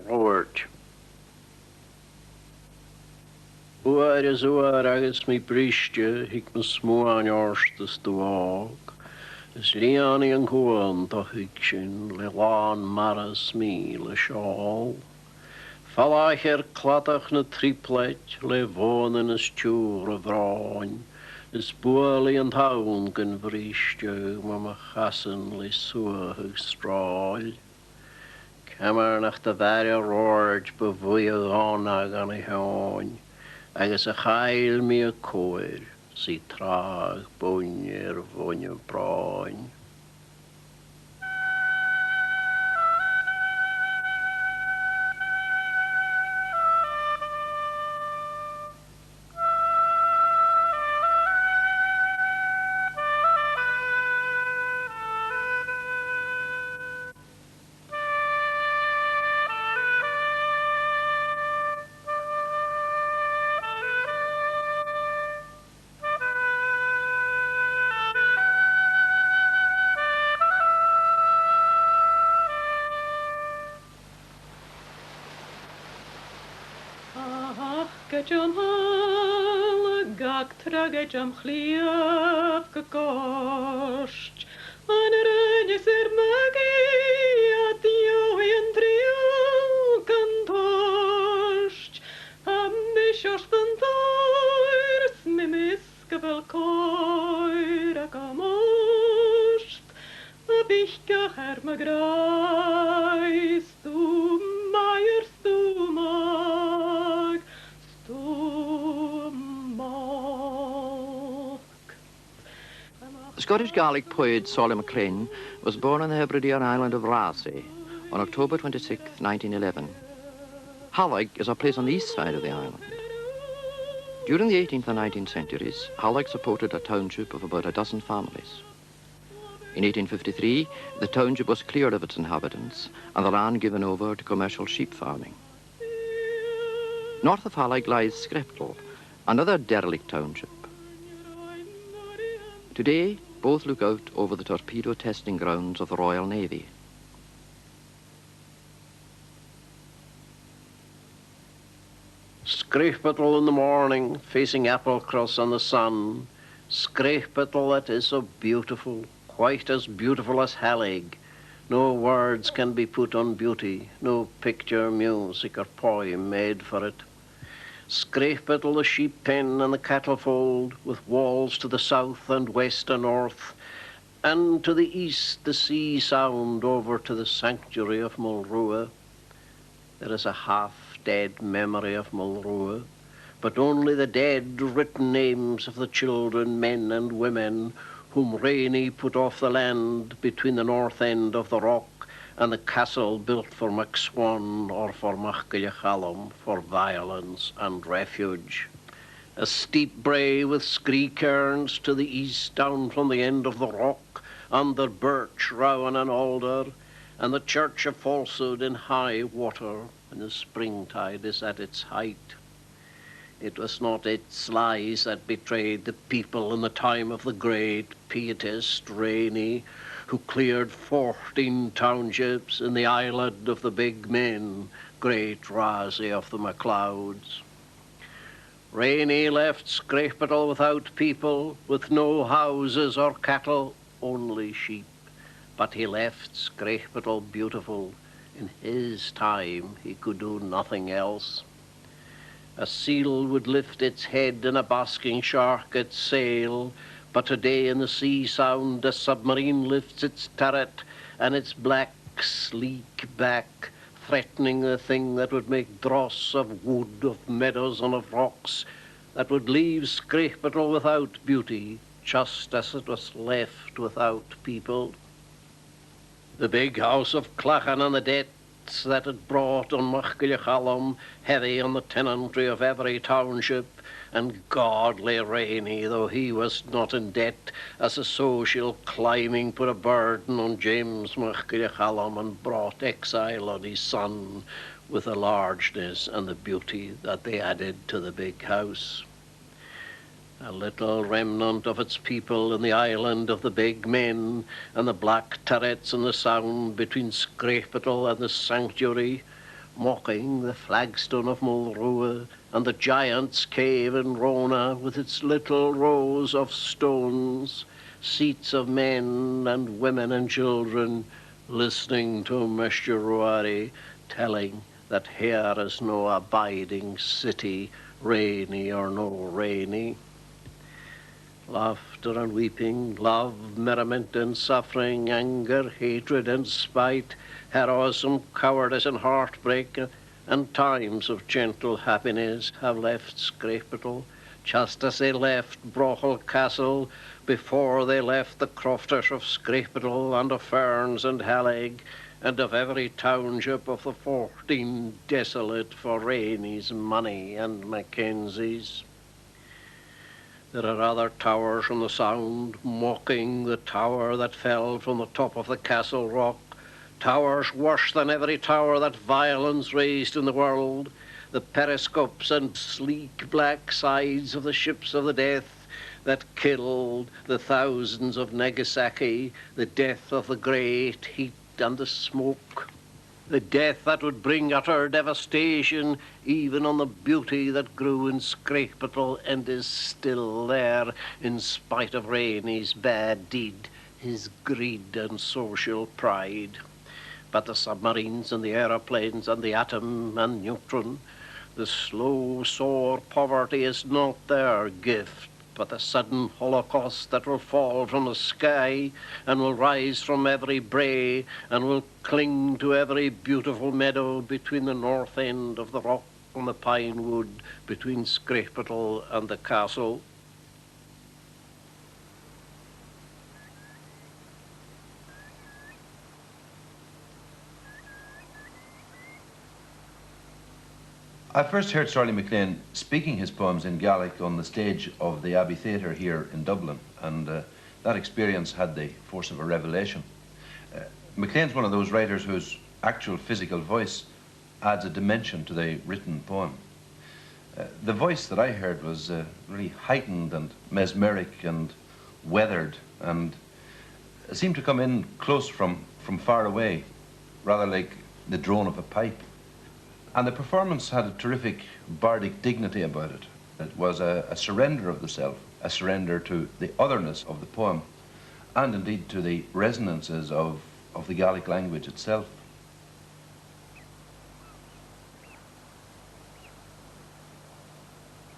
Lord. Uair is uair agus mi briste, hic me smúan orstas do vog. Is liani an gwan do hic sin, le lan maras mi le shawl. Fallach clatach na tripleit, le vonen is tjúr a vrain. Is boali an taun gan briste, ma chassen le suahug strail. Camar nach de verre roord bevoeie gana gan I hain. Agus a chael mi a coir, si traag bonjer vonje brain. Gejam Hallaig gach tra gejam chliaf gekost. An rynnes magi at joen trio kantost. Am misjors van toirs mimis gevel koir ac amost. A bichga her me grais du meier stu mag. The Scottish Gaelic poet Sorley Maclean was born on the Hebridean island of Raasay on October 26, 1911. Hallaig is a place on the east side of the island. During the 18th and 19th centuries, Hallaig supported a township of about a dozen families. In 1853, the township was cleared of its inhabitants and the land given over to commercial sheep farming. North of Hallaig lies Skreptal, another derelict township. Today, both look out over the torpedo testing grounds of the Royal Navy. Skreptal in the morning, facing Applecross on the sun. Skreptal that is so beautiful, quite as beautiful as Hallaig. No words can be put on beauty, no picture, music or poem made for it. Skreptal, the sheep pen and the cattle fold, with walls to the south and west and north, and to the east the sea sound over to the sanctuary of Mulrua. There is a half-dead memory of Mulrua, but only the dead written names of the children, men and women, whom Rainey put off the land between the north end of the rock and the castle built for MacSwan or for Maclean for violence and refuge. A steep brae with scree cairns to the east down from the end of the rock, under birch, rowan and alder, and the church of Falsehood in high water when the springtide is at its height. It was not its lies that betrayed the people in the time of the great pietist Rainey, who cleared 14 townships in the island of the big men, great Raasay of the MacLeods. Rainey left Skreptal without people, with no houses or cattle, only sheep. But he left Skreptal beautiful. In his time, he could do nothing else. A seal would lift its head and a basking shark its sail, but today in the sea sound a submarine lifts its turret and its black, sleek back, threatening the thing that would make dross of wood, of meadows and of rocks, that would leave Skreptal without beauty, just as it was left without people. The big house of Clachan and the debts that it brought on Maclean heavy on the tenantry of every township, and godly Rainey, though he was not in debt, as a social climbing put a burden on James Maclean and brought exile on his son, with the largeness and the beauty that they added to the big house. A little remnant of its people in the island of the big men, and the black turrets and the sound between Skreptal and the sanctuary, mocking the flagstone of Mulrua and the giant's cave in Rona with its little rows of stones, seats of men and women and children, listening to Meshruari telling that here is no abiding city, rainy or no rainy. Laughter and weeping, love, merriment and suffering, anger, hatred and spite, heroism, cowardice and heartbreak, and times of gentle happiness have left Scrapetal, just as they left Brochel Castle before they left the crofters of Scrapetal and of Ferns and Hallaig, and of every township of the 14 desolate for Rainey's money and Mackenzie's. There are other towers from the Sound, mocking the tower that fell from the top of the castle rock, towers worse than every tower that violence raised in the world, the periscopes and sleek black sides of the ships of the death that killed the thousands of Nagasaki, the death of the great heat and the smoke, the death that would bring utter devastation even on the beauty that grew in Scrapetal and is still there in spite of Rainey's bad deed, his greed and social pride. But the submarines and the aeroplanes and the atom and neutron, the slow, sore poverty is not their gift, but the sudden holocaust that will fall from the sky and will rise from every brae and will cling to every beautiful meadow between the north end of the rock and the pine wood, between Scrapetal and the castle. I first heard Sorley Maclean speaking his poems in Gaelic on the stage of the Abbey Theatre here in Dublin, and that experience had the force of a revelation. Maclean's one of those writers whose actual physical voice adds a dimension to the written poem. The voice that I heard was really heightened and mesmeric and weathered, and seemed to come in close from far away, rather like the drone of a pipe. And the performance had a terrific bardic dignity about it. It was a surrender of the self, a surrender to the otherness of the poem, and indeed to the resonances of the Gaelic language itself.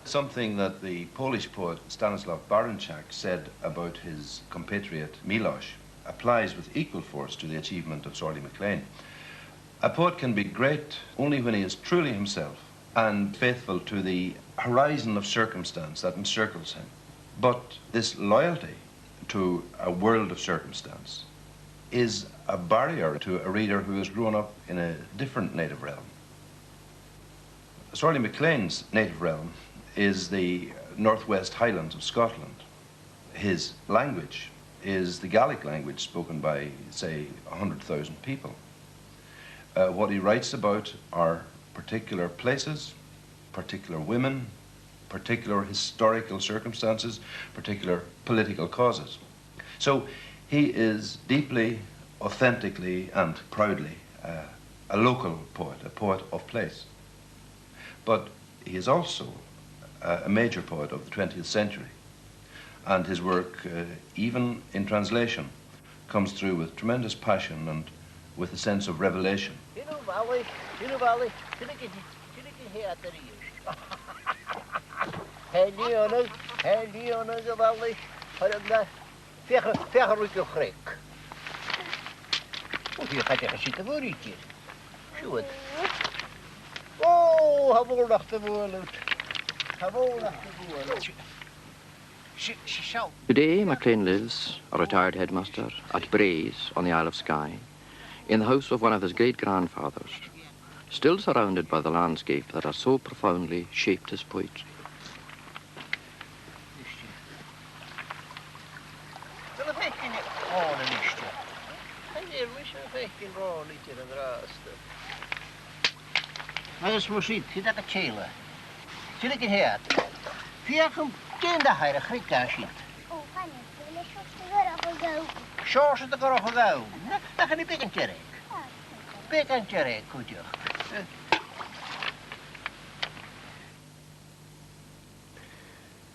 Something that the Polish poet Stanislaw Baranczak said about his compatriot Milosz applies with equal force to the achievement of Sorley Maclean. A poet can be great only when he is truly himself and faithful to the horizon of circumstance that encircles him. But this loyalty to a world of circumstance is a barrier to a reader who has grown up in a different native realm. Sorley Maclean's native realm is the northwest highlands of Scotland. His language is the Gaelic language spoken by, say, 100,000 people. What he writes about are particular places, particular women, particular historical circumstances, particular political causes. So he is deeply, authentically, and proudly a local poet, a poet of place. But he is also a major poet of the 20th century, and his work, even in translation, comes through with tremendous passion and with a sense of revelation. Today, Maclean lives, a retired headmaster, at Braes on the Isle of Skye, in the house of one of his great-grandfathers, still surrounded by the landscape that has so profoundly shaped his poetry. Sjors het er ook gedaan. Dat gaan die bekken cherry. Bekken cherry, goed joh.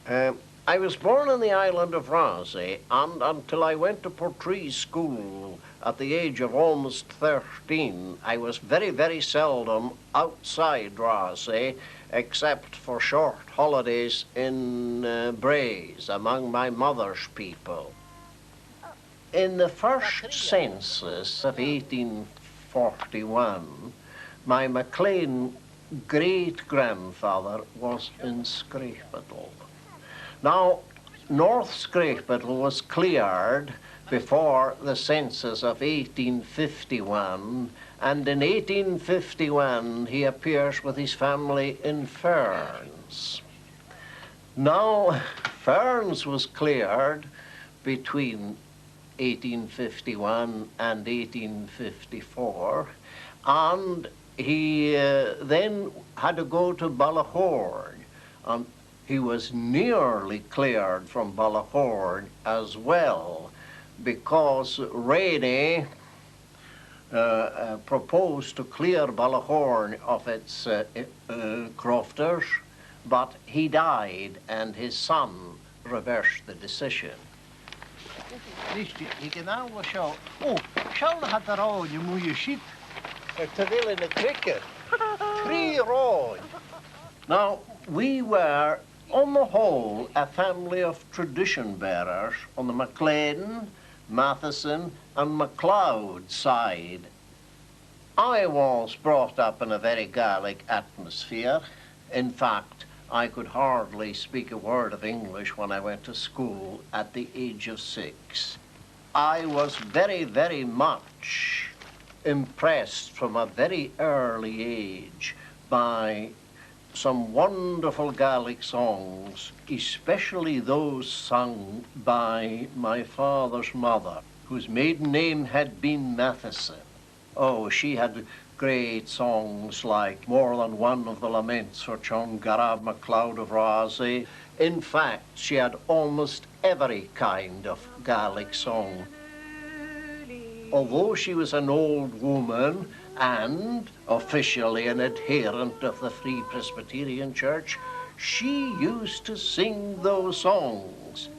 I was born on the island of Rasay, and until I went to Portree School at the age of almost 13, I was very, very seldom outside Rasay, except for short holidays in Braes among my mother's people. In the first census of 1841, my Maclean great-grandfather was in Scrapebiddle. Now, North Scrapebiddle was cleared before the census of 1851, and in 1851 he appears with his family in Ferns. Now, Ferns was cleared between 1851 and 1854, and he then had to go to Ballahorn, and he was nearly cleared from Ballahorn as well, because Rainey proposed to clear Ballahorn of its crofters, but he died and his son reversed the decision. Je kan nou wel zo. Oh, zo had er al je mooie shit. Te veel in the cricket. 3 rood. Now, we were, on the whole, a family of tradition bearers on the Maclean, Matheson and MacLeod side. I was brought up in a very Gaelic atmosphere. In fact, I could hardly speak a word of English when I went to school at the age of 6. I was very, very much impressed from a very early age by some wonderful Gaelic songs, especially those sung by my father's mother, whose maiden name had been Matheson. Oh, she had great songs like More Than One of the Laments for John Garab MacLeod of Rasay. In fact, she had almost every kind of Gaelic song. Although she was an old woman and officially an adherent of the Free Presbyterian Church, she used to sing those songs.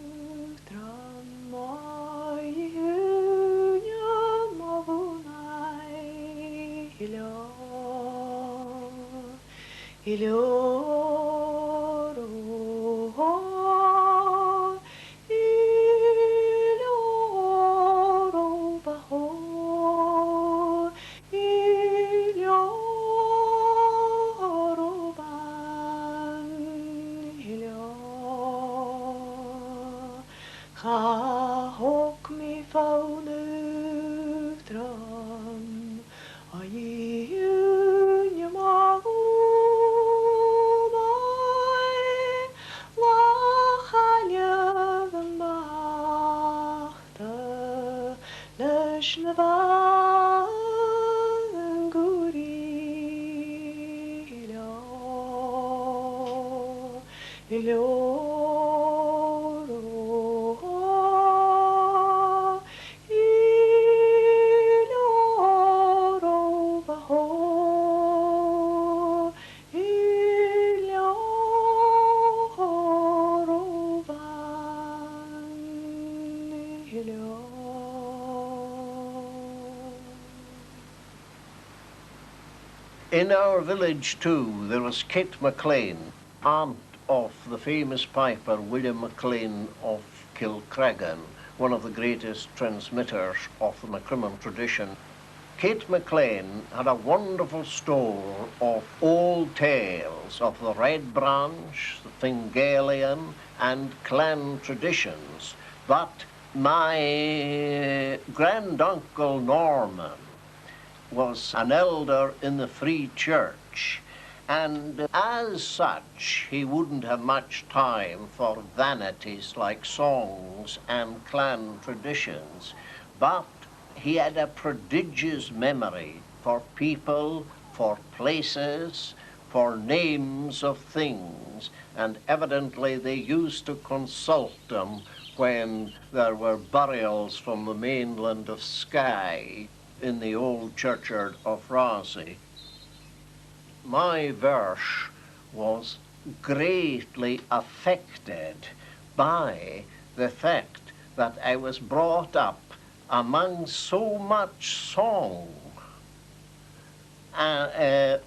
In our village, too, there was Kate Maclean, aunt of the famous piper William Maclean of Kilcreggan, one of the greatest transmitters of the Macrimon tradition. Kate Maclean had a wonderful store of old tales of the Red Branch, the Fingalian, and clan traditions. But my granduncle Norman was an elder in the Free Church, and as such he wouldn't have much time for vanities like songs and clan traditions, but he had a prodigious memory for people, for places, for names of things, and evidently they used to consult him when there were burials from the mainland of Skye in the old churchyard of Rasay. My verse was greatly affected by the fact that I was brought up among so much song.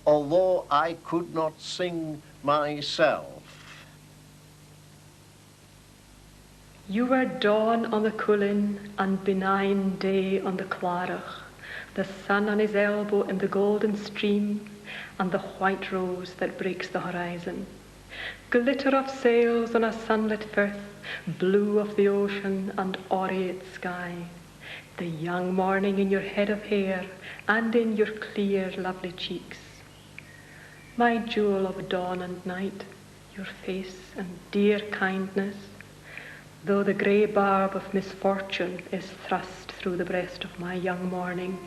Although I could not sing myself. You were dawn on the Coolin and benign day on the Clarach, the sun on his elbow in the golden stream and the white rose that breaks the horizon. Glitter of sails on a sunlit firth, blue of the ocean and aureate sky. The young morning in your head of hair and in your clear, lovely cheeks. My jewel of dawn and night, your face and dear kindness, though the grey barb of misfortune is thrust through the breast of my young morning.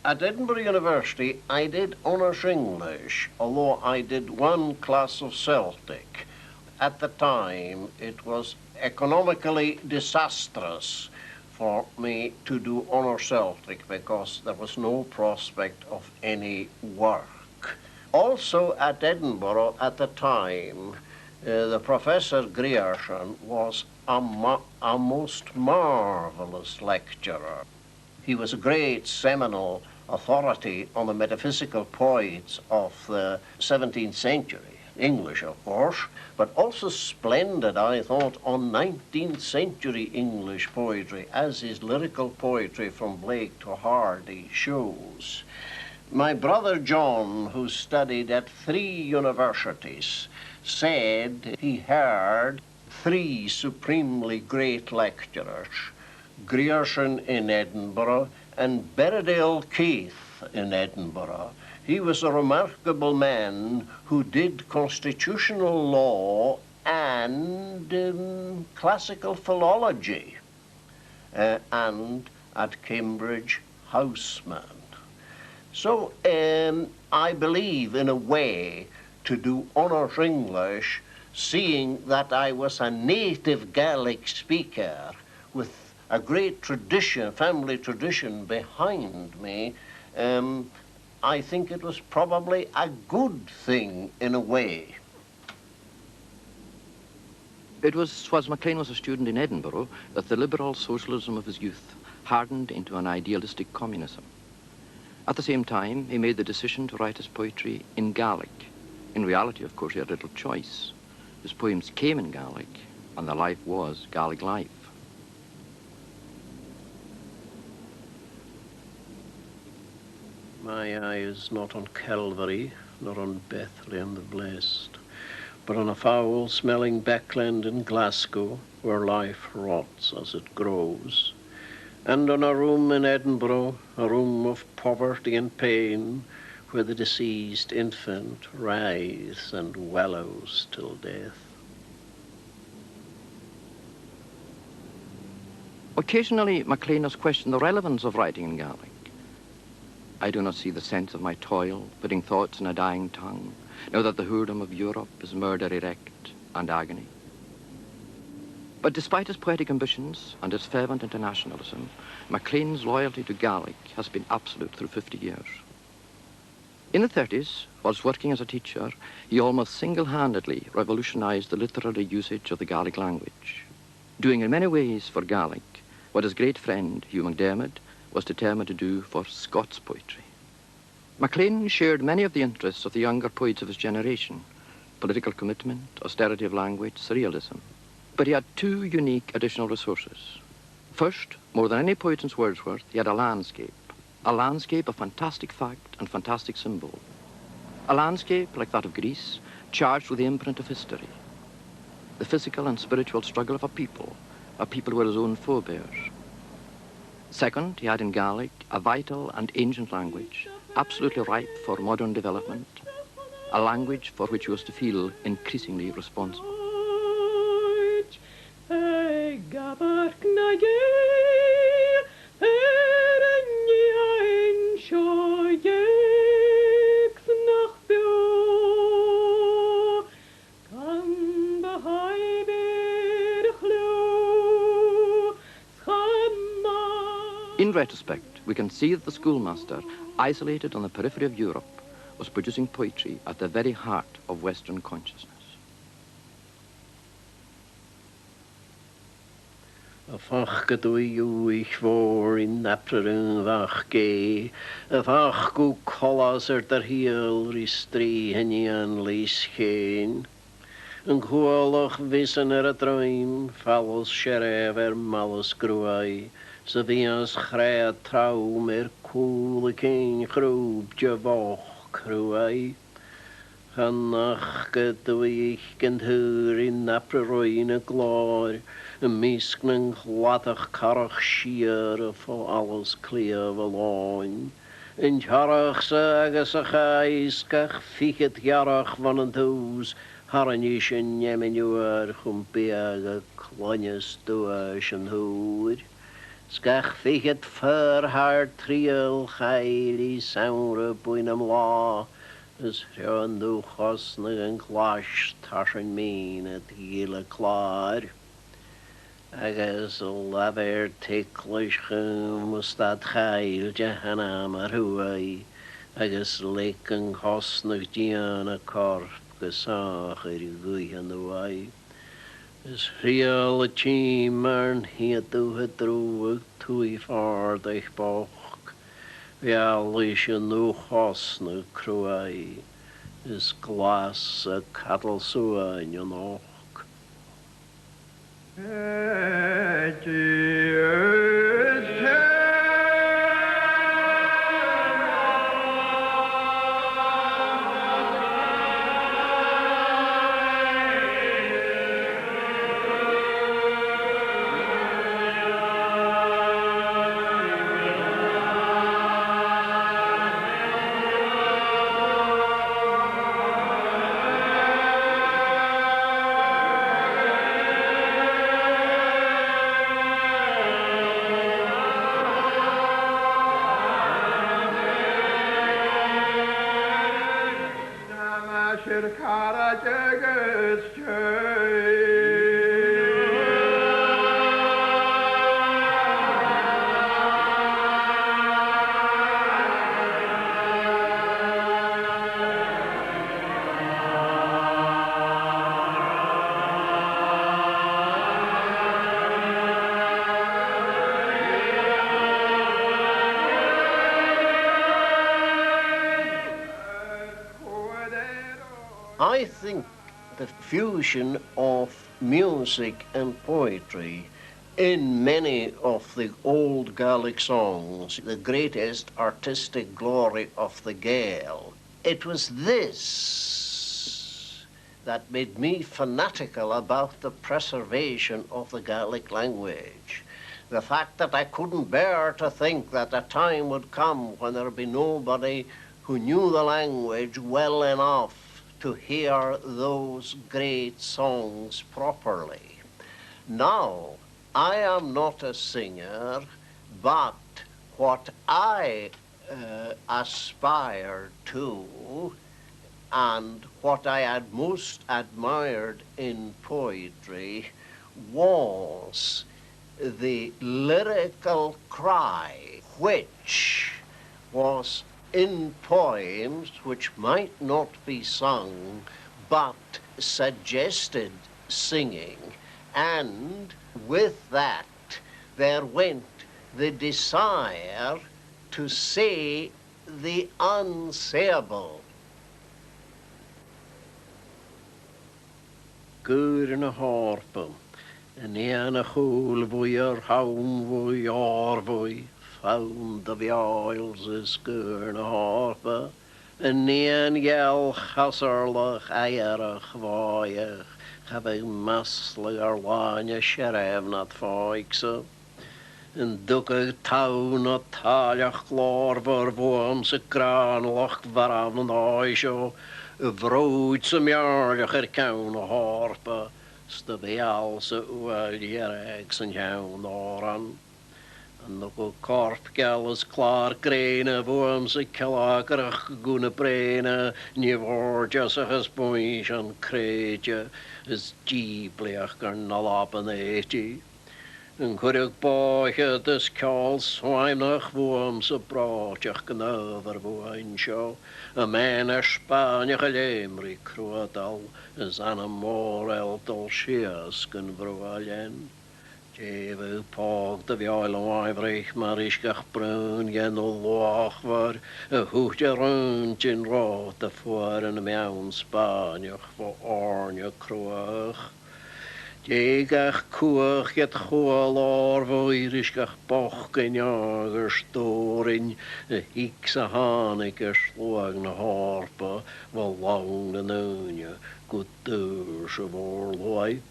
At Edinburgh University, I did honours English, although I did one class of Celtic. At the time, it was economically disastrous for me to do honours Celtic because there was no prospect of any work. Also at Edinburgh at the time, the Professor Grierson was a most marvellous lecturer. He was a great seminal authority on the metaphysical poets of the 17th century, English of course, but also splendid, I thought, on 19th century English poetry, as his lyrical poetry from Blake to Hardy shows. My brother John, who studied at 3 universities, said he heard 3 supremely great lecturers, Grierson in Edinburgh and Berridale Keith in Edinburgh. He was a remarkable man who did constitutional law and classical philology, and at Cambridge, houseman. So I believe, in a way, to do honours English, seeing that I was a native Gaelic speaker with a great tradition, family tradition behind me, I think it was probably a good thing in a way. It was whilst Maclean was a student in Edinburgh that the liberal socialism of his youth hardened into an idealistic communism. At the same time, he made the decision to write his poetry in Gaelic. In reality, of course, he had little choice. His poems came in Gaelic, and the life was Gaelic life. My eye is not on Calvary, nor on Bethlehem the Blessed, but on a foul-smelling backland in Glasgow, where life rots as it grows, and on a room in Edinburgh, a room of poverty and pain, where the deceased infant writhes and wallows till death. Occasionally, Maclean has questioned the relevance of writing in Gaelic. I do not see the sense of my toil, putting thoughts in a dying tongue, now that the whoredom of Europe is murder erect and agony. But despite his poetic ambitions and his fervent internationalism, Maclean's loyalty to Gaelic has been absolute through 50 years. In the 30s, whilst working as a teacher, he almost single-handedly revolutionized the literary usage of the Gaelic language, doing in many ways for Gaelic what his great friend, Hugh MacDiarmid, was determined to do for Scots poetry. Maclean shared many of the interests of the younger poets of his generation: political commitment, austerity of language, surrealism. But he had 2 unique additional resources. First, more than any poet since Wordsworth, he had a landscape of fantastic fact and fantastic symbol. A landscape, like that of Greece, charged with the imprint of history, the physical and spiritual struggle of a people who were his own forebears. Second, he had in Gaelic a vital and ancient language, absolutely ripe for modern development, a language for which he was to feel increasingly responsible. In retrospect, we can see that the schoolmaster, isolated on the periphery of Europe, was producing poetry at the very heart of Western consciousness. A fach gadwy ich vor in napterun vach ge, a fach go collas der heel ristri henian lees geen. Een gwolach wissen a droim, fallos sheref malus gruai, so vias chrea trau mer cool king groep javoch cruai. Hannach gadwy ich gend hur in napteroin a glor, een miskning gladach karach schier voor alles kleer verloon. En jarach sagas a chais kach figet jarach van een toes, haranish en jemenuar chumpiag a klonjes doas en hoer. Skach figet ver haar triel chaili saure boinam la, is rjandu chosnig en klash tashen min het hele klaar. Agus laver ticklish mustad chail jahana marhuai, agus leken hosnig diana korp gesach gui an the way. Is real a team and he do het droe tui vaardig boch. Vialish en nu hosnig kruai, is glas a cattle sua in your noch. I think the fusion of music and poetry in many of the old Gaelic songs, the greatest artistic glory of the Gael, it was this that made me fanatical about the preservation of the Gaelic language. The fact that I couldn't bear to think that a time would come when there'd be nobody who knew the language well enough to hear those great songs properly. Now, I am not a singer, but what I aspired to and what I had most admired in poetry was the lyrical cry, which was in poems which might not be sung, but suggested singing. And with that, there went the desire to say the unsayable. Gŵr yn y horpa, yn ean y chwl fwy o'r hawn fwy o'r fwy, found the vials is gŵr yn y horpa, yn ean iel chasorlach eierach foiach, have a maslig ar line a sheref not foig so. Yn dwgag tawn o taliach glor fyr fwam sy granlach farafn yn oes o y frwyd sy'n miarliach cawn o horpa styfial sy wyl i'r eg sy'n iawn oran. Yn dwgag corp gael ys clar grein y fwam sy calagrach gwn y brein ni fordias ach ys bwys yn creidja ys gibliach gan nalab yn eiti. Yn chwyrwg bochyd ys cael swaimnach fwam sy brotiach gnyfr fwain sio. Y men Esbaniach y lemri crwydal ys anna môr eldol sias gyn frwalen. Jefu pog dy fiol o waifrich marisgach brwn gen o lochfar y hwt y rwnt yn rot y ffwr yn y mewn Sbaniach fo ornio crwach. Degach cwch get chwal o'r fwyrisgach boch yn iag yr storin y hics a hanig yr slwag na horpa fo lawn yn ywnia gwdyr sy fôr lwai.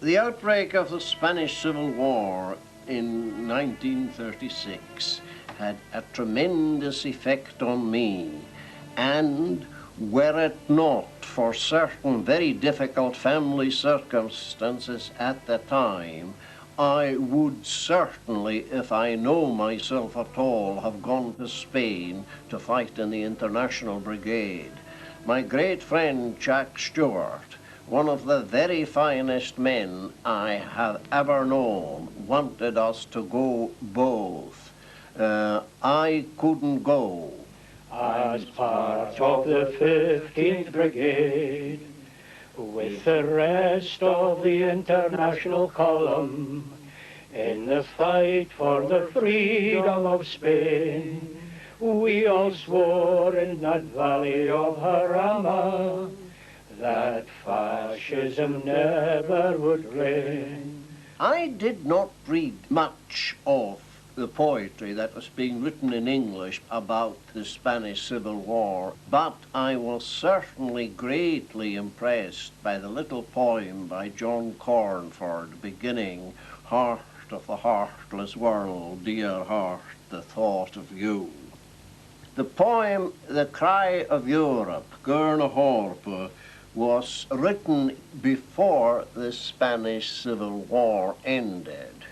The outbreak of the Spanish Civil War in 1936 had a tremendous effect on me, and were it not for certain very difficult family circumstances at the time, I would certainly, if I know myself at all, have gone to Spain to fight in the International Brigade. My great friend Jack Stewart, one of the very finest men I have ever known, wanted us to go both. I couldn't go. As part of the 15th Brigade, with the rest of the International Column, in the fight for the freedom of Spain, we all swore in that valley of Jarama that fascism never would reign. I did not read much of the poetry that was being written in English about the Spanish Civil War, but I was certainly greatly impressed by the little poem by John Cornford beginning, "Heart of the heartless world, dear heart, the thought of you." The poem, "The Cry of Europe," Gurna Horpa, was written before the Spanish Civil War ended.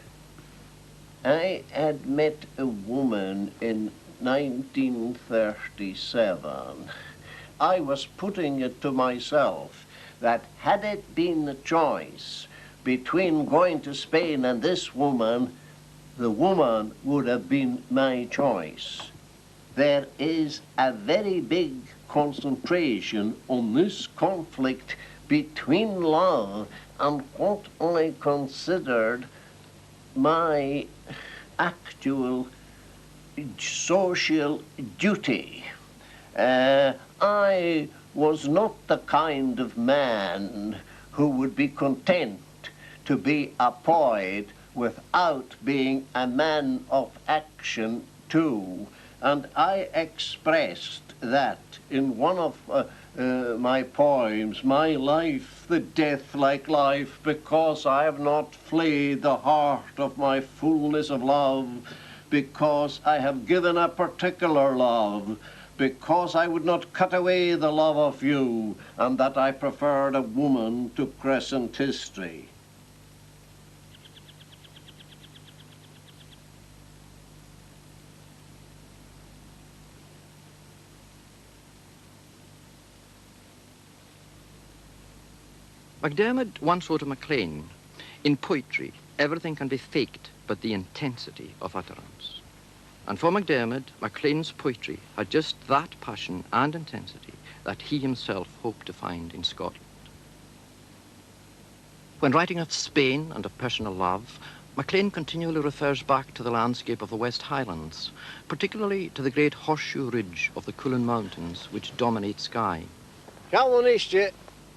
I had met a woman in 1937. I was putting it to myself that had it been the choice between going to Spain and this woman, the woman would have been my choice. There is a very big concentration on this conflict between love and what I considered my actual social duty. I was not the kind of man who would be content to be a poet without being a man of action too. And I expressed that in one of my poems, "My life, the death-like life, because I have not flayed the heart of my fullness of love, because I have given a particular love, because I would not cut away the love of you, and that I preferred a woman to present history." MacDiarmid once wrote to Maclean, "In poetry, everything can be faked but the intensity of utterance." And for MacDiarmid, Maclean's poetry had just that passion and intensity that he himself hoped to find in Scotland. When writing of Spain and of personal love, Maclean continually refers back to the landscape of the West Highlands, particularly to the great horseshoe ridge of the Cullen Mountains, which dominate Skye. Callaniste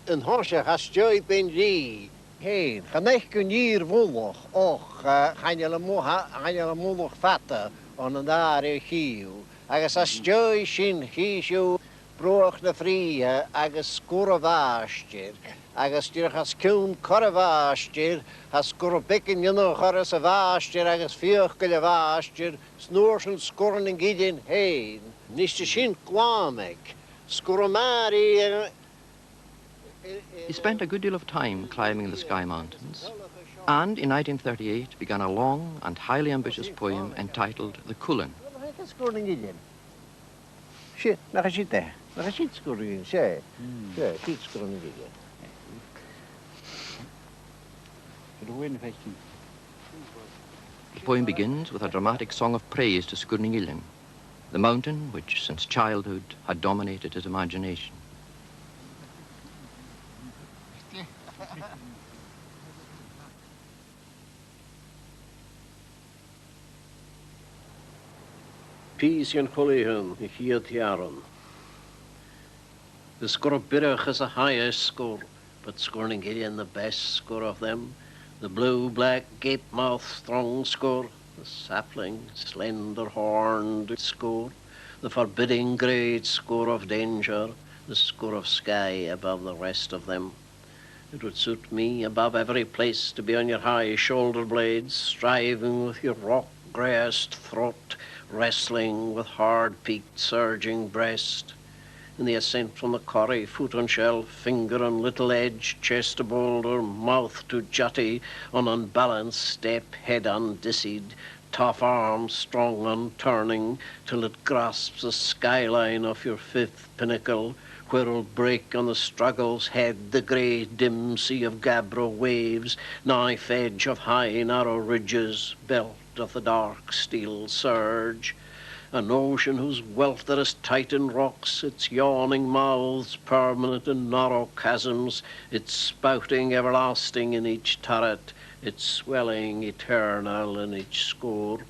in Horsha has joy been ye. Hey, ganech kun hier wollig. Och, ganjele moedig vatten on een daar giel. Agus as joy shin gishu broch na frie, agus skuravaastir. Agus dyr has cwn coravaastir, has skurbekin yno choras a vaastir, agus fioch gyle vaastir, snoorsen skurren in gidin hein. Niste shin kwameg. Skuromari. He spent a good deal of time climbing the Skye Mountains, and in 1938 began a long and highly ambitious poem entitled The Cullen. The poem begins with a dramatic song of praise to Sgurning, the mountain which since childhood had dominated his imagination. Peace yn chwilihan, I chiad hiaran. The score of Birach is the highest score, but Sgurning the best score of them. The blue-black gape-mouth strong score, the sapling, slender-horned score, the forbidding great score of danger, the score of Skye above the rest of them. It would suit me above every place to be on your high shoulder blades, striving with your rock-grassed throat, wrestling with hard-peaked, surging breast. In the ascent from the corrie, foot on shelf, finger on little edge, chest to boulder, mouth to jutty, on unbalanced step, head undissid, tough arms strong on turning, till it grasps the skyline of your fifth pinnacle, where'll break on the struggle's head the grey dim sea of gabbro waves, knife edge of high narrow ridges, belt of the dark steel surge. An ocean whose welter is tight in rocks, its yawning mouths permanent in narrow chasms, its spouting everlasting in each turret, its swelling eternal in each score.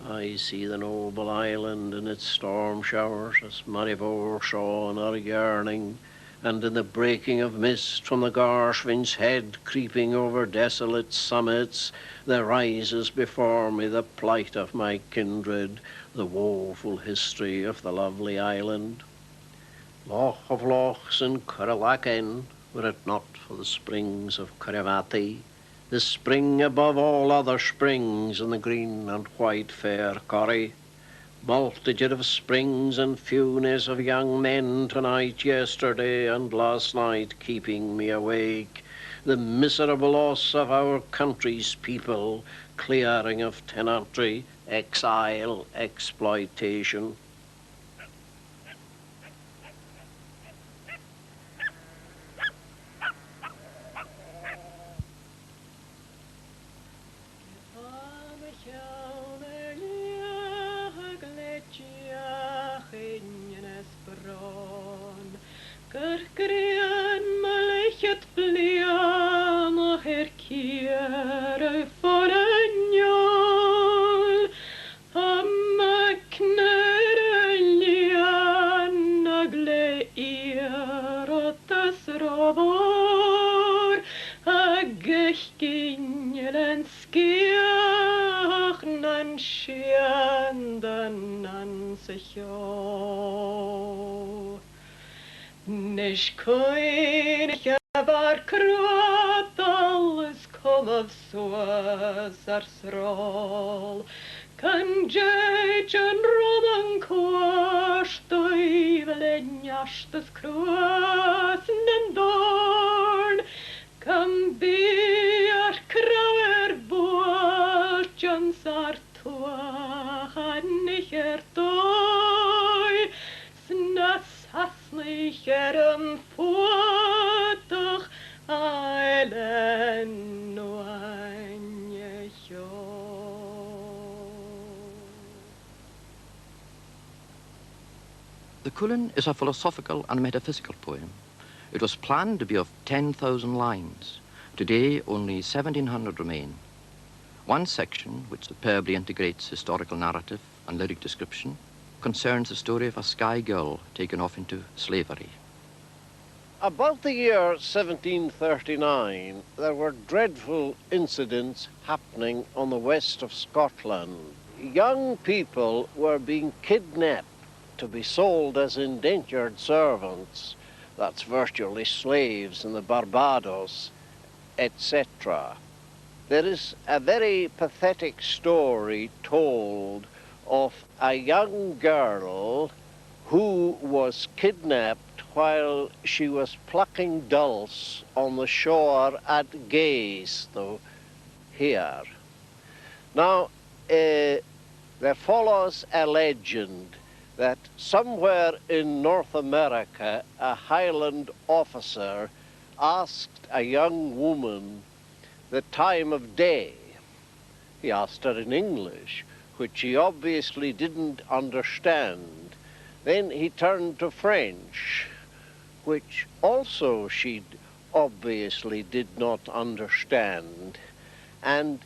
I see the noble island in its storm showers, as Marivor saw in her yearning, and in the breaking of mist from the Garshwin's head creeping over desolate summits, there rises before me the plight of my kindred, the woeful history of the lovely island. Loch of lochs in Curralachen, were it not for the springs of Curravati, the spring above all other springs in the green and white fair corrie. Multitude of springs and funes of young men tonight, yesterday and last night keeping me awake. The miserable loss of our country's people, clearing of tenantry, exile, exploitation. Nish koinich var kruat alles kom of soas ar srol. Kan jejen rodan kwas doi vlenjastas kruas nendorn. Kan biar krauer boartjans artua hannicher doi. Snas hasnicher fuotoch eilen noanjecho. The Cullen is a philosophical and metaphysical poem. It was planned to be of 10,000 lines, Today, only 1,700 remain. One section, which superbly integrates historical narrative and lyric description, concerns the story of a Skye girl taken off into slavery. About the year 1739, there were dreadful incidents happening on the west of Scotland. Young people were being kidnapped to be sold as indentured servants, that's virtually slaves in the Barbados, etc. There is a very pathetic story told of a young girl who was kidnapped while she was plucking dulse on the shore at Gaze, though here. Now, there follows a legend that somewhere in North America, a Highland officer asked a young woman the time of day. He asked her in English, which she obviously didn't understand. Then he turned to French, which also she obviously did not understand. And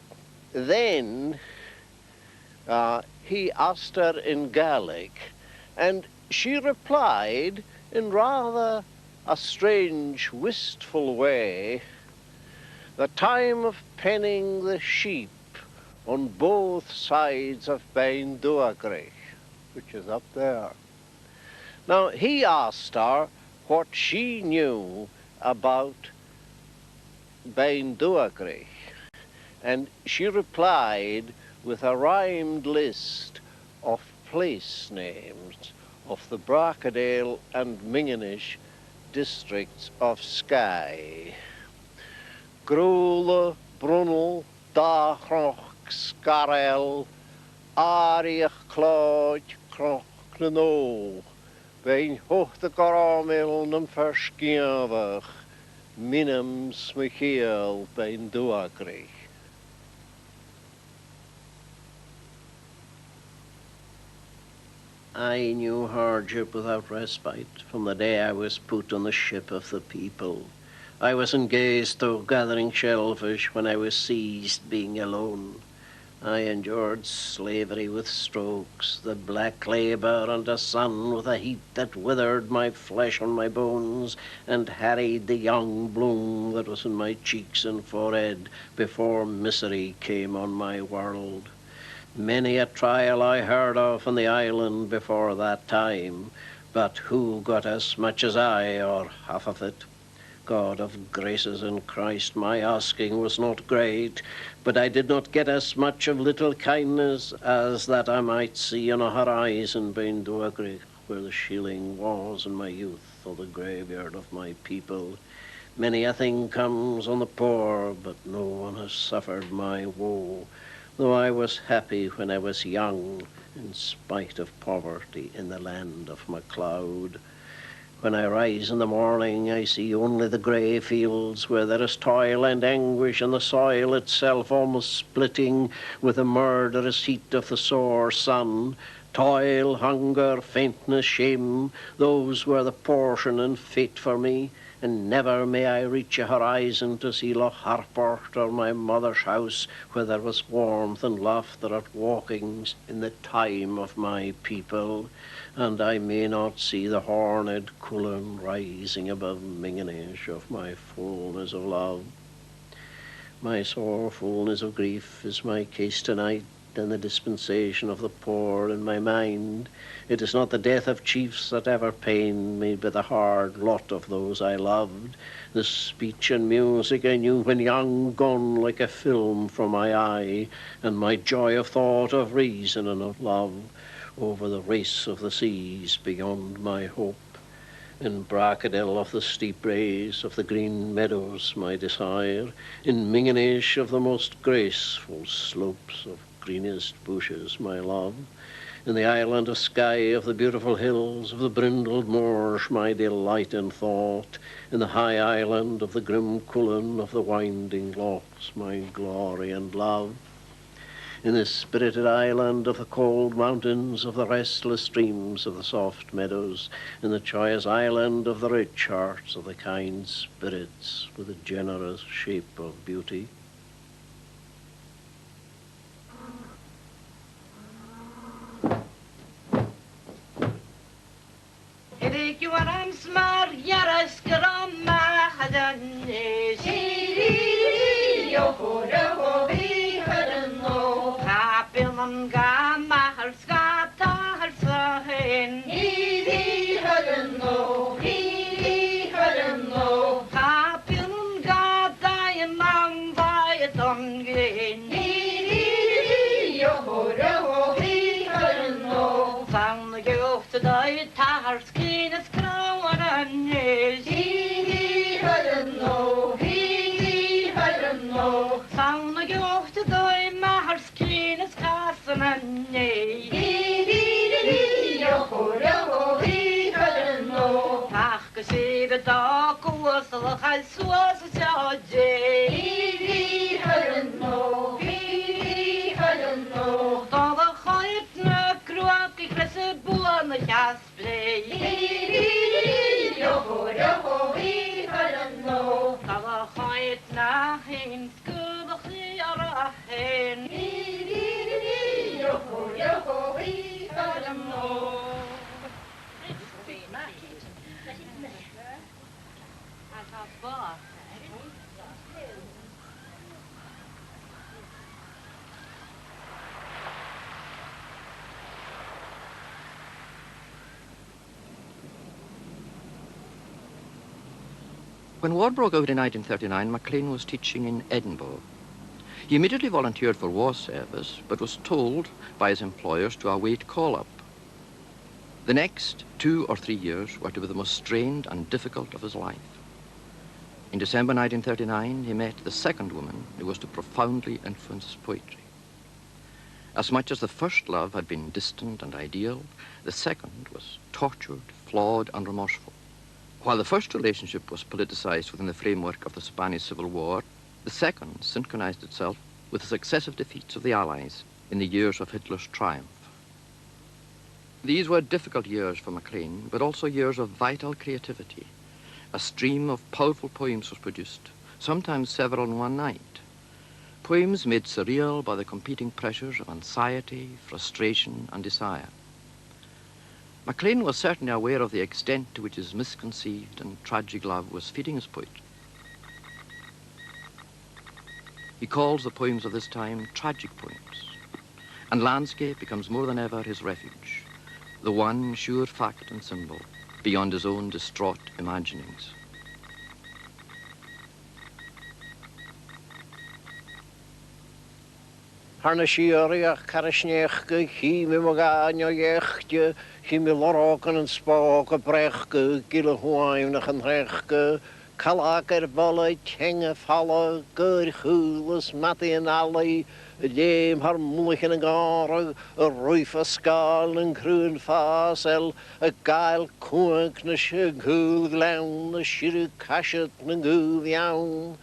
then he asked her in Gaelic, and she replied in rather a strange, wistful way, "The time of penning the sheep on both sides of Bain Duagrich," which is up there. Now, he asked her what she knew about Bain Duagrich, and she replied with a rhymed list of place names of the Bracadale and Minginish districts of Skye. Grúla, Brunel, Dachroch, Scarel, Ariach, Clod, Croch, Clno, Bein hochta Goramil, Num Verschiavach, Minam Smichiel, Bein Duagrich. I knew hardship without respite from the day I was put on the ship of the people. I was engaged though gathering shellfish when I was seized being alone. I endured slavery with strokes, the black labour and a sun with a heat that withered my flesh on my bones and harried the young bloom that was in my cheeks and forehead before misery came on my world. Many a trial I heard of in the island before that time, but who got as much as I, or half of it? God of graces in Christ, my asking was not great, but I did not get as much of little kindness as that I might see on a horizon Bain Duagrich, where the shilling was in my youth, or the graveyard of my people. Many a thing comes on the poor, but no one has suffered my woe, though I was happy when I was young, in spite of poverty in the land of MacLeod. When I rise in the morning, I see only the grey fields where there is toil and anguish, and the soil itself almost splitting with the murderous heat of the sore sun. Toil, hunger, faintness, shame, those were the portion and fate for me, and never may I reach a horizon to see Loch Harport or my mother's house, where there was warmth and laughter at walkings in the time of my people, and I may not see the horned Cullen rising above Minginish of my fullness of love. My sore fullness of grief is my case tonight, and the dispensation of the poor in my mind. It is not the death of chiefs that ever pained me, but the hard lot of those I loved. The speech and music I knew when young gone like a film from my eye, and my joy of thought, of reason, and of love, over the race of the seas beyond my hope. In Bracadale of the steep rays of the green meadows my desire, in Minginish of the most graceful slopes of greenest bushes my love, in the island of Skye of the beautiful hills of the brindled moors my delight and thought, in the high island of the grim Cullen of the winding lochs my glory and love. in the spirited island of the cold mountains, of the restless streams, of the soft meadows, in the joyous island of the rich hearts, of the kind spirits with a generous shape of beauty. When war broke out in 1939, Maclean was teaching in Edinburgh. He immediately volunteered for war service, but was told by his employers to await call-up. The next 2 or 3 years were to be the most strained and difficult of his life. In December 1939, he met the second woman who was to profoundly influence his poetry. As much as the first love had been distant and ideal, the second was tortured, flawed, and remorseful. While the first relationship was politicized within the framework of the Spanish Civil War, the second synchronized itself with the successive defeats of the Allies in the years of Hitler's triumph. These were difficult years for Maclean, but also years of vital creativity. A stream of powerful poems was produced, sometimes several in one night. Poems made surreal by the competing pressures of anxiety, frustration, and desire. Maclean was certainly aware of the extent to which his misconceived and tragic love was feeding his poetry. He calls the poems of this time tragic poems, and landscape becomes more than ever his refuge, the one sure fact and symbol beyond his own distraught imaginings. Harna siarach carasneachge, chime magano jechtje, chime loroken en spoken brechtge, gille huaimnach en rechtge, kalaker balle, tjenge vallen, gur hules, matti en alli, leem haar moeichen en gare, a ruife skal en groen fasel, a geil koenknes, a gul glaun, a shire kashet en gul jaun.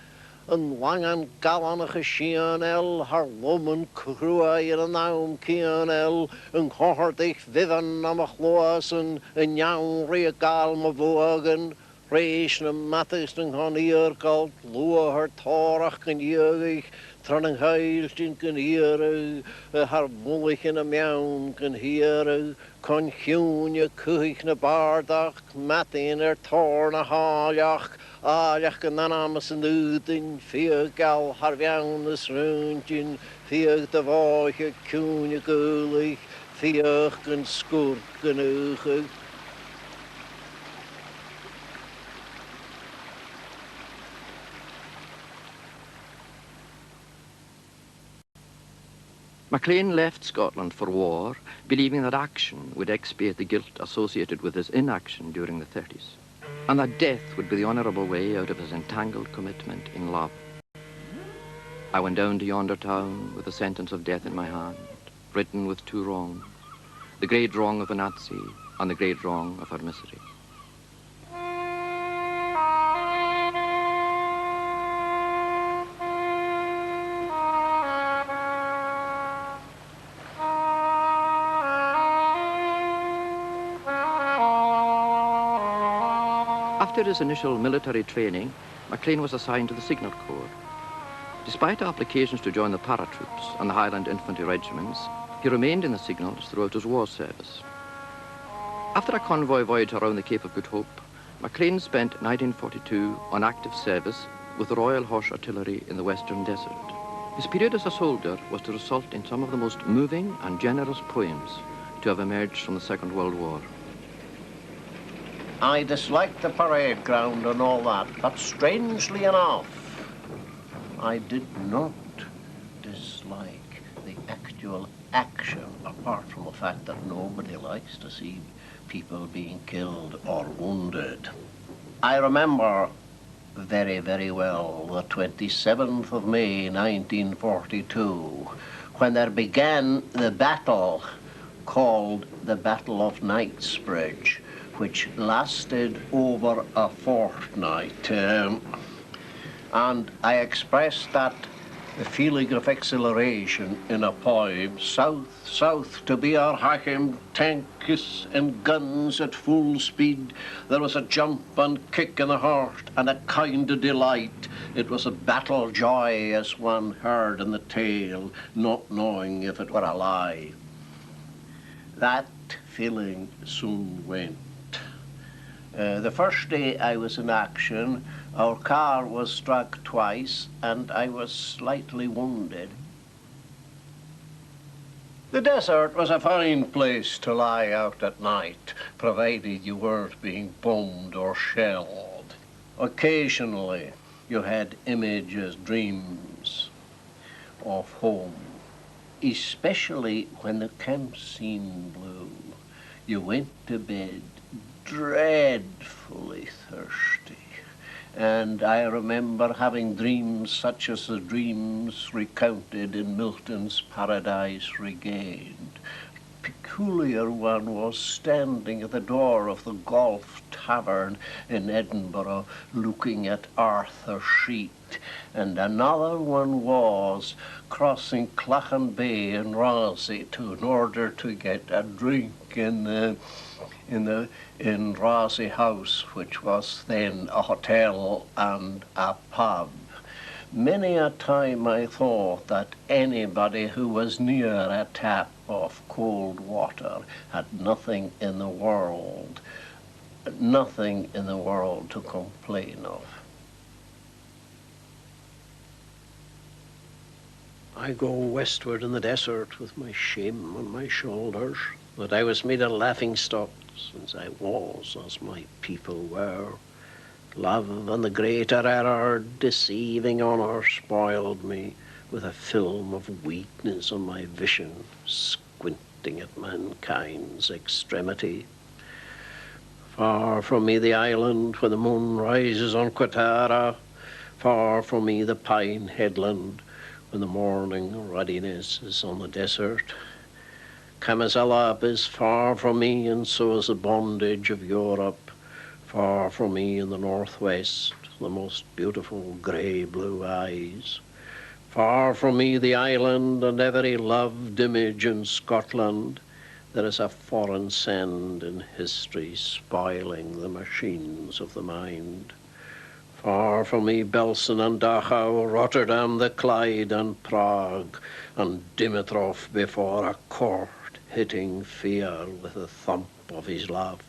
Een lange gallanige Sianel, haar lommen kruier en naam Kianel, een hartig viven am chloasen, een jaun regal me vogen, reis na matis en hanierkalt, lua haar torach en jeugig, tran een huilst in kan hieren, haar mollig in een jaun kan hieren, kan groenje kuig na baardach, mat in haar torna haljach, Alach gan anamas yn ydyn, fiag gal harfiawn ys rwyntyn, fiag dy foich y cwn y gylich, fiag gan sgwrg gan uchig. Maclean left Scotland for war, believing that action would expiate the guilt associated with his inaction during the 30s. And that death would be the honourable way out of his entangled commitment in love. I went down to yonder town with the sentence of death in my hand, written with 2 wrongs, the great wrong of a Nazi and the great wrong of her misery. After his initial military training, Maclean was assigned to the Signal Corps. Despite applications to join the paratroops and the Highland Infantry regiments, he remained in the Signals throughout his war service. After a convoy voyage around the Cape of Good Hope, Maclean spent 1942 on active service with the Royal Horse Artillery in the Western Desert. His period as a soldier was to result in some of the most moving and generous poems to have emerged from the Second World War. I disliked the parade ground and all that, but strangely enough, I did not dislike the actual action, apart from the fact that nobody likes to see people being killed or wounded. I remember very, very well the 27th of May, 1942, when there began the battle called the Battle of Knightsbridge, which lasted over a fortnight. And I expressed that feeling of exhilaration in a poem. South, south to be our Hallaig, tanks and guns at full speed. There was a jump and kick in the heart and a kind of delight. It was a battle joy as one heard in the tale, not knowing if it were a lie. That feeling soon went. The first day I was in action, our car was struck twice and I was slightly wounded. The desert was a fine place to lie out at night, provided you weren't being bombed or shelled. Occasionally, you had images, dreams of home, especially when the camp scene blew. You went to bed dreadfully thirsty. And I remember having dreams such as the dreams recounted in Milton's Paradise Regained. A peculiar one was standing at the door of the Golf Tavern in Edinburgh looking at Arthur Sheet. And another one was crossing Clachan Bay in Rossy in order to get a drink in Rossy House, which was then a hotel and a pub. Many a time I thought that anybody who was near a tap of cold water had nothing in the world to complain of. I go westward in the desert with my shame on my shoulders, but I was made a laughingstock since I was as my people were. Love and the greater error, deceiving honour, spoiled me with a film of weakness on my vision, squinting at mankind's extremity. Far from me the island where the moon rises on Quatara, far from me the pine headland when the morning ruddiness is on the desert. Camisellab is far from me, and so is the bondage of Europe. Far from me in the northwest, the most beautiful grey-blue eyes. Far from me the island and every loved image in Scotland. There is a foreign sand in history spoiling the machines of the mind. Far from me Belsen and Dachau, Rotterdam, the Clyde and Prague, and Dimitrov before a court hitting fear with the thump of his love.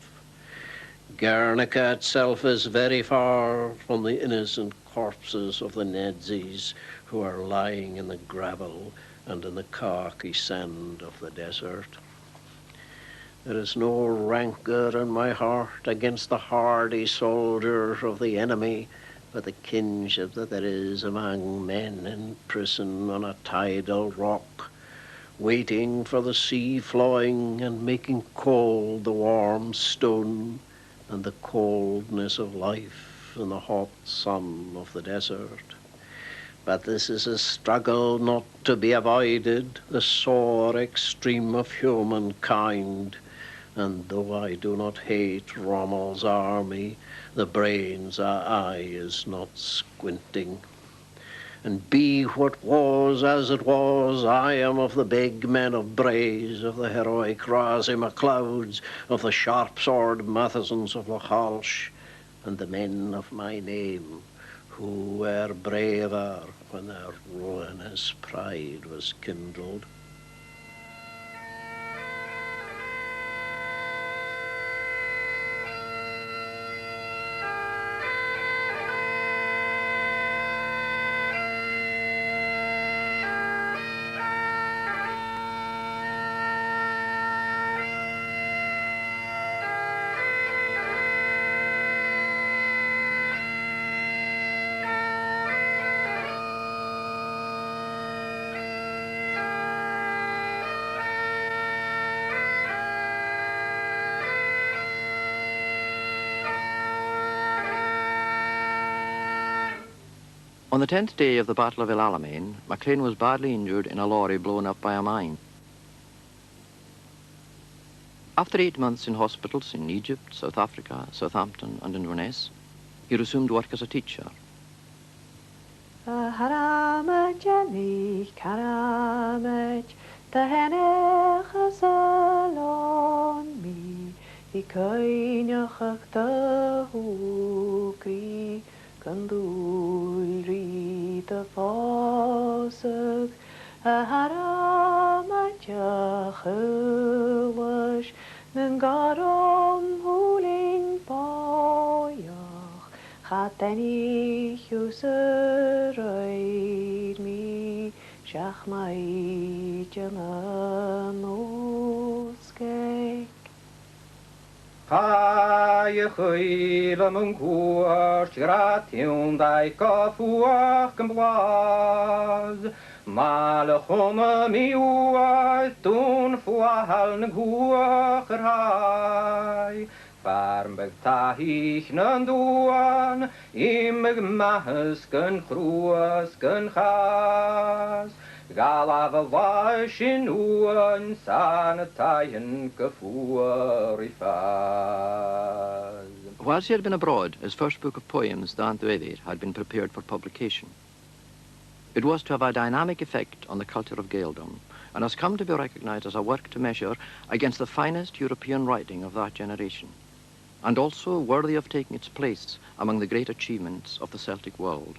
Guernica itself is very far from the innocent corpses of the Nazis who are lying in the gravel and in the khaki sand of the desert. There is no rancour in my heart against the hardy soldiers of the enemy, but the kinship that there is among men in prison on a tidal rock, waiting for the sea flowing and making cold the warm stone and the coldness of life in the hot sun of the desert. But this is a struggle not to be avoided, the sore extreme of humankind. And though I do not hate Rommel's army, the brain's eye is not squinting. And be what was as it was, I am of the big men of Braes, of the heroic Rassie MacLeods, of the sharp-sword Mathesons of Lochalsh, and the men of my name, who were braver when their ruinous pride was kindled. On the 10th day of the Battle of El Alamein, Maclean was badly injured in a lorry blown up by a mine. After 8 months in hospitals in Egypt, South Africa, Southampton and Inverness, he resumed work as a teacher. Gandúilrí de fásag a haramatja chuwas nan garom húling báyach chatani chúsaroid mi seach mai jana nósgeg. Cae chwyl am yn gwrs, gratiwn dau goffwach yn blas. Mal y chwm y miwaith, dwn ffwahal yn gwach yr hai. Farm byg tahich na'n dwan, imig mahys gyn chrwas gyn chas. Galaf y faes in wan, san y taien gyffwar I fas. Whilst he had been abroad, his first book of poems, Dan Dwedir, had been prepared for publication. It was to have a dynamic effect on the culture of Gaeldom, and has come to be recognized as a work to measure against the finest European writing of that generation, and also worthy of taking its place among the great achievements of the Celtic world.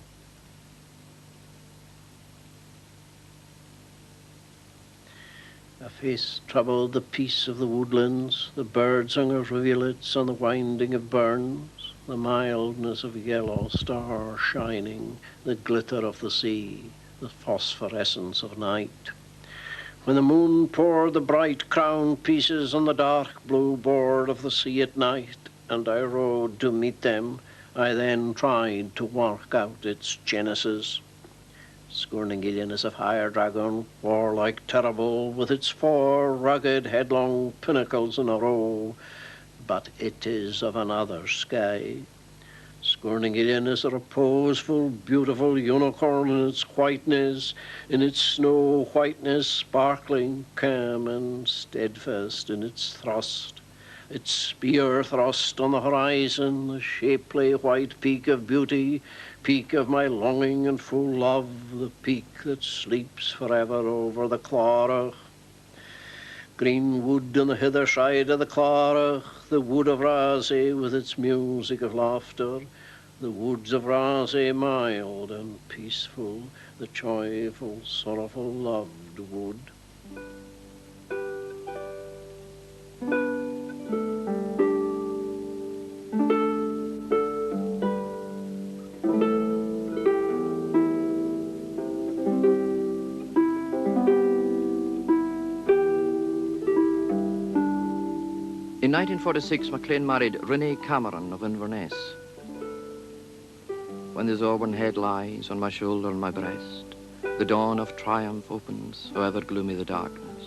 A face troubled the peace of the woodlands, the bird-song of rivulets on the winding of burns, the mildness of yellow stars shining, the glitter of the sea, the phosphorescence of night. When the moon poured the bright crown pieces on the dark blue board of the sea at night, and I rode to meet them, I then tried to work out its genesis. Sgurning is of higher dragon, warlike, terrible, with its 4 rugged, headlong pinnacles in a row, but it is of another sky. Sgurning is a reposeful, beautiful unicorn in its whiteness, in its snow whiteness, sparkling, calm and steadfast in its thrust. Its spear thrust on the horizon, the shapely white peak of beauty, peak of my longing and full love, the peak that sleeps forever over the Clárach. Green wood on the hither side of the Clárach, the wood of Rasay with its music of laughter, the woods of Rasay mild and peaceful, the joyful, sorrowful, loved wood. In 1946, Maclean married Renee Cameron of Inverness. When this auburn head lies on my shoulder and my breast, the dawn of triumph opens, however gloomy the darkness.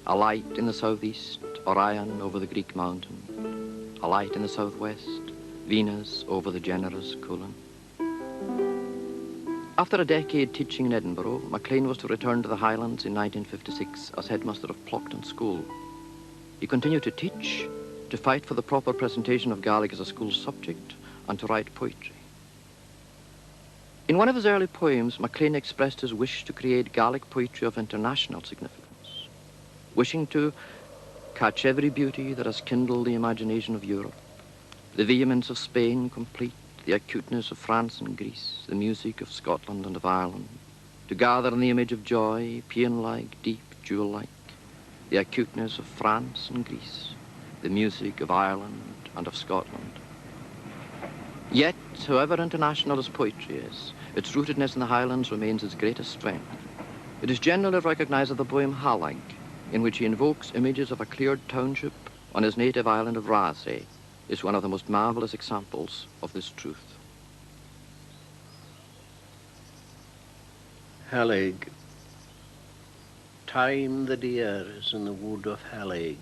A light in the southeast, Orion over the Greek mountain. A light in the southwest, Venus over the generous Cuillin. After a decade teaching in Edinburgh, Maclean was to return to the Highlands in 1956 as headmaster of Ploughton School. He continued to teach, to fight for the proper presentation of Gaelic as a school subject, and to write poetry. In one of his early poems, Maclean expressed his wish to create Gaelic poetry of international significance, wishing to catch every beauty that has kindled the imagination of Europe, The vehemence of Spain complete, the acuteness of France and Greece, the music of Scotland and of Ireland, to gather in the image of joy, paean-like, deep, jewel-like, the acuteness of France and Greece, the music of Ireland and of Scotland. Yet, however international as poetry is, its rootedness in the Highlands remains its greatest strength. It is generally recognized as the poem Hallaig, in which he invokes images of a cleared township on his native island of Raasay, is one of the most marvelous examples of this truth. Hallaig. Time the deer is in the wood of Hallaig.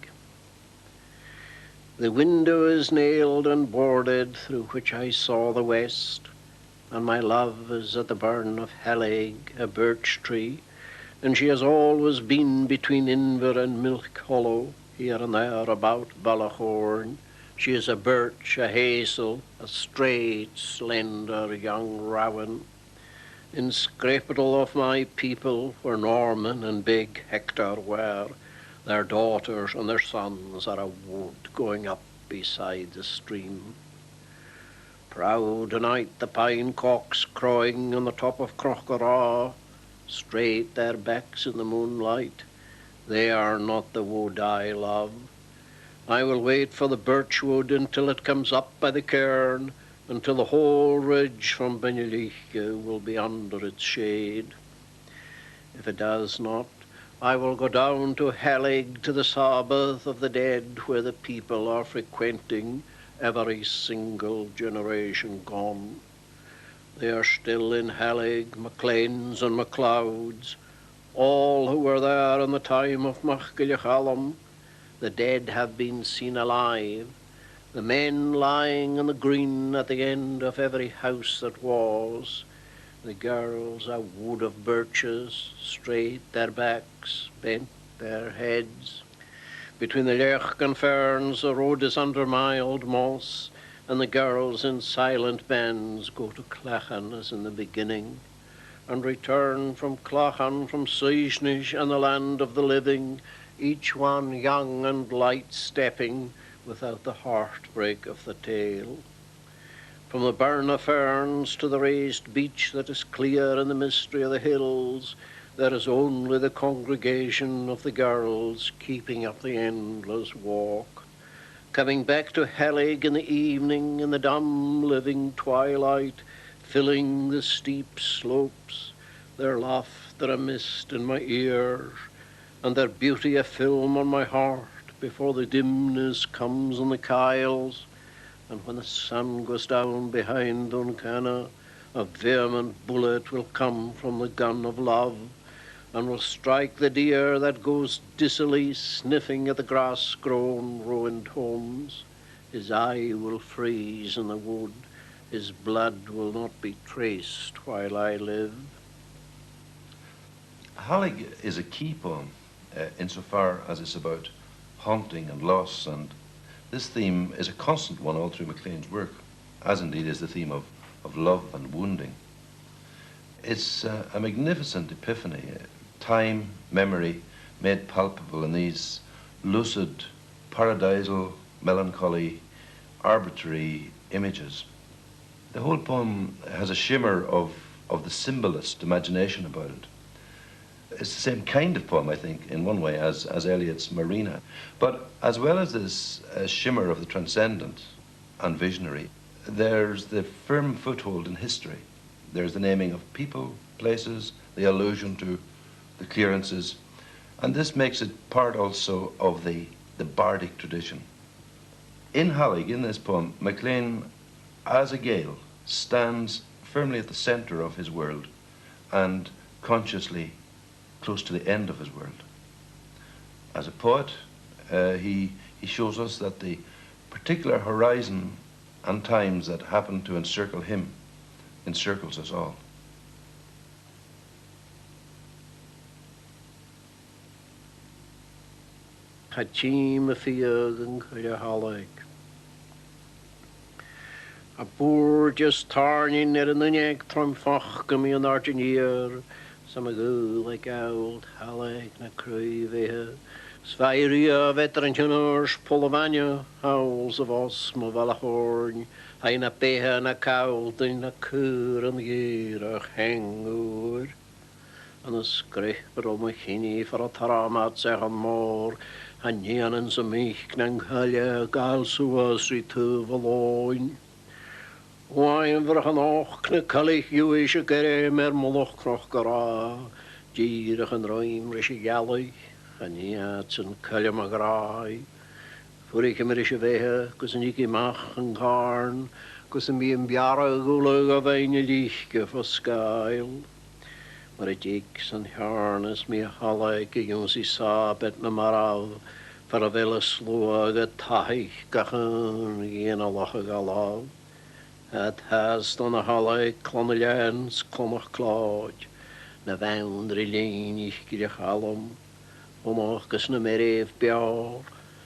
The window is nailed and boarded through which I saw the west, and my love is at the burn of Hallaig, a birch tree, and she has always been between Inver and Milk Hollow, here and there about Ballachorn. She is a birch, a hazel, a straight, slender young rowan. In Scrapital of my people, where Norman and big Hector were, their daughters and their sons are a wood going up beside the stream. Proud tonight the pine cocks crowing on the top of Crochgaraw, straight their backs in the moonlight. They are not the wood I love. I will wait for the birch wood until it comes up by the cairn, until the whole ridge from Benilliche will be under its shade. If it does not, I will go down to Hallaig to the Sabbath of the dead, where the people are frequenting, every single generation gone. They are still in Hallaig, Macleans and Macleods, all who were there in the time of Maclean. The dead have been seen alive, the men lying in the green at the end of every house that was. The girls are wood of birches, straight their backs, bent their heads. Between the lech and ferns the road is under mild moss, and the girls in silent bands go to Clachan as in the beginning, and return from Clachan, from Seisnish and the land of the living, each one young and light-stepping, without the heartbreak of the tale. From the burn of ferns to the raised beach that is clear in the mystery of the hills, there is only the congregation of the girls keeping up the endless walk. Coming back to Hallaig in the evening in the dumb living twilight, filling the steep slopes, their laughter a mist in my ears, and their beauty a film on my heart before the dimness comes on the Kyles, and when the sun goes down behind Duncana, a vehement bullet will come from the gun of love, and will strike the deer that goes dizzily sniffing at the grass-grown ruined homes. His eye will freeze in the wood, his blood will not be traced while I live. Hallaig is a key poem insofar as it's about haunting and loss, and this theme is a constant one all through Maclean's work, as indeed is the theme of love and wounding. It's a magnificent epiphany, time, memory made palpable in these lucid, paradisal, melancholy, arbitrary images. The whole poem has a shimmer of the symbolist imagination about it. It's the same kind of poem, I think, in one way, as Eliot's Marina. But as well as this shimmer of the transcendent and visionary, there's the firm foothold in history. There's the naming of people, places, the allusion to the clearances, and this makes it part also of the bardic tradition. In Hallaig, in this poem, Maclean, as a Gael, stands firmly at the centre of his world and consciously close to the end of his world. As a poet, he shows us that the particular horizon and times that happen to encircle him encircles us all. Hachim a fiag and Cuya Hallaig. A boer just tarning in the neck from Fachgami and Argenier, some a go like old Hallaig na cruive, Svairia veteranjuners Polavanya, howls of Osmo Valahorn, Haina Peha na Kaud in na Kur and Girach Hengur. And a scraper on my hinny for a taramat sehan more, and Yan and Zamich nang Hallaig Galsuas ritu Valoin. Wain verhanoch na Kalich Jewish a gere mer Moloch Kroch Gara, Girach and Roim Rishi Gallig, and Yats and Kalyamagrai. Voor ik hem er is wehe, kus en ik in mach en garn, kus en mi een bjarre gulig of een lichtje voor schuil. Maar het ik zijn harnes mi Hallaig jongens die sabet na marav, voor een wille sloege taich gachen geen allache galav. Het haast dan een Hallaig klonneljens klonnig klaad, na woundre lenig gillig allem, onnog kus na mereef bjaar.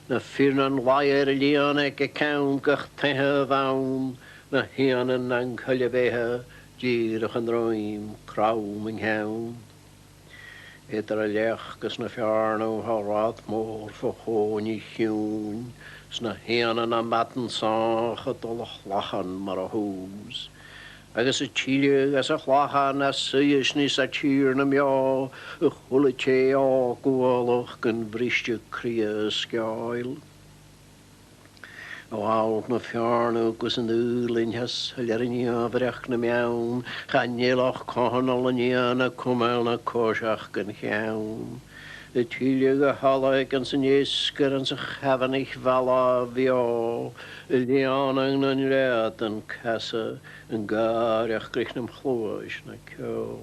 Na firnan wair liana ke kaun gach tehe vaun, na hianen ang hullebehe, gierach an roim, krauming haun. Eter a lech gus na fjarno ha rat mór fo hóni hjún, sna hianen a matten sach a dolach lachan mar a hús. Agus a tíle as a chlachan a suyis nis a tír na mjá, a chulle ché á gwalach gan bristje kria skjail. O alt na fjarno gus an úlin has hillerin avrech na mjaun, chanjelach kohanal an jana kumail na koshach gan jaun. De tílige Hallaig an san jesker an sa chavanich vala vio, lianang nan reat an kassa, an garach grichnam chlois na kio.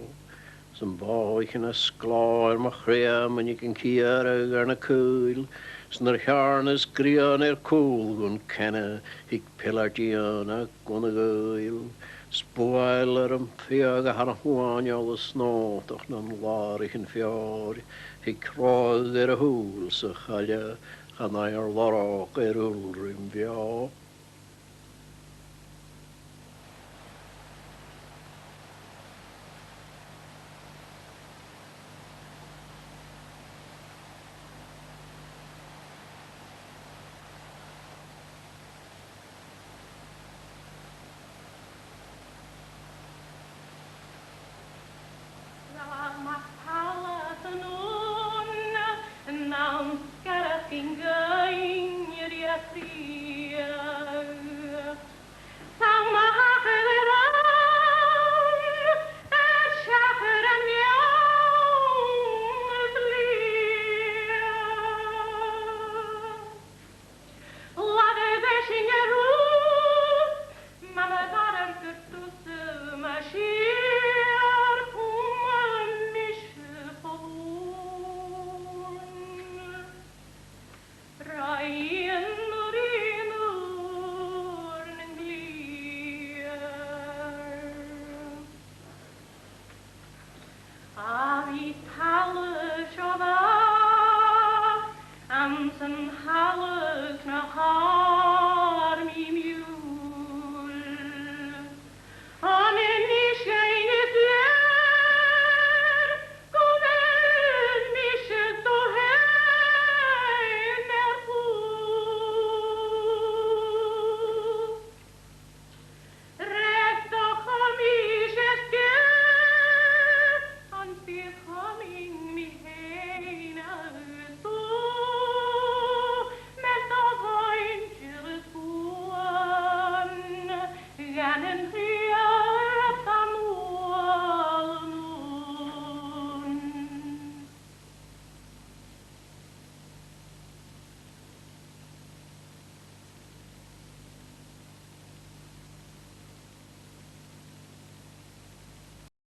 San boich an a skláir ma chream an ik an kiarag ar na cool, san ar charnas grian cool gun kenna, hig pilardian a gun a goil. Spoiler am fiag a har hwaniol a snótoch nan larich an fjord, hig kroag a húl sa chalja, chan ar lorach ulrim vio. Naam skarach in gain,